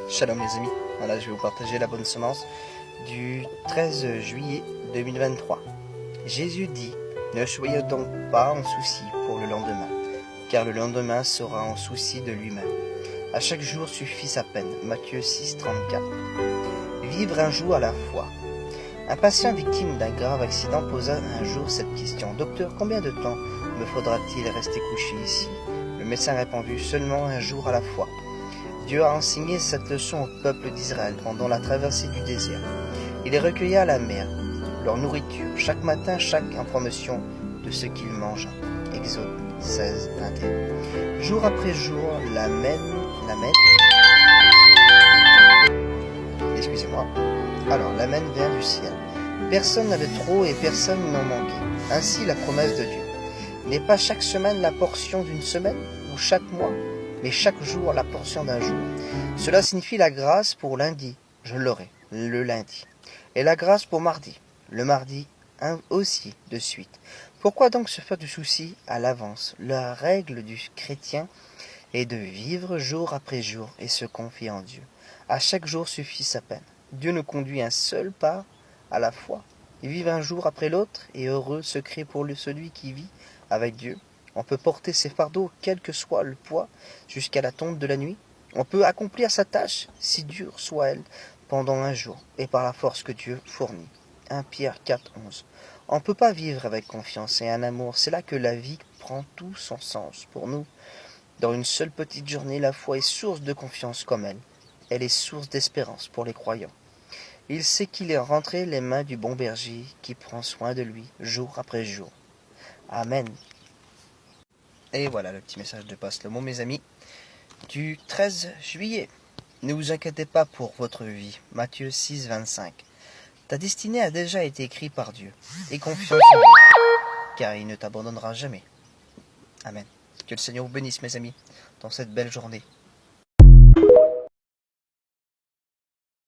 Shalom les amis, voilà, je vais vous partager la bonne semence du 13 juillet 2023. Jésus dit, ne soyez donc pas en souci pour le lendemain, car le lendemain sera en souci de lui-même. À chaque jour suffit sa peine. Matthieu 6, 34. Vivre un jour à la fois. Un patient victime d'un grave accident posa un jour cette question. Docteur, combien de temps me faudra-t-il rester couché ici? Le médecin répondit, seulement un jour à la fois. Dieu a enseigné cette leçon au peuple d'Israël pendant la traversée du désert. Il les recueilla à la mer, leur nourriture, chaque matin, chaque information de ce qu'ils mangent. Exode 16, 21. Jour après jour, la manne vient du ciel. Personne n'avait trop et personne n'en manquait. Ainsi la promesse de Dieu n'est pas chaque semaine la portion d'une semaine ou chaque mois, mais chaque jour la portion d'un jour. Cela signifie la grâce pour lundi, je l'aurai, le lundi, et la grâce pour mardi, le mardi aussi de suite. Pourquoi donc se faire du souci à l'avance? La règle du chrétien est de vivre jour après jour et se confier en Dieu. À chaque jour suffit sa peine. Dieu nous conduit un seul pas à la fois. Et vivre un jour après l'autre et heureux secret pour celui qui vit avec Dieu. On peut porter ses fardeaux, quel que soit le poids, jusqu'à la tombe de la nuit. On peut accomplir sa tâche, si dure soit-elle, pendant un jour, et par la force que Dieu fournit. 1 Pierre 4, 11. On ne peut pas vivre avec confiance et un amour. C'est là que la vie prend tout son sens pour nous. Dans une seule petite journée, la foi est source de confiance comme elle. Elle est source d'espérance pour les croyants. Il sait qu'il est rentré les mains du bon berger qui prend soin de lui jour après jour. Amen. Et voilà le petit message de Passe le mot, mes amis, du 13 juillet. Ne vous inquiétez pas pour votre vie. Matthieu 6, 25. Ta destinée a déjà été écrite par Dieu. Aie confiance en lui, car il ne t'abandonnera jamais. Amen. Que le Seigneur vous bénisse, mes amis, dans cette belle journée.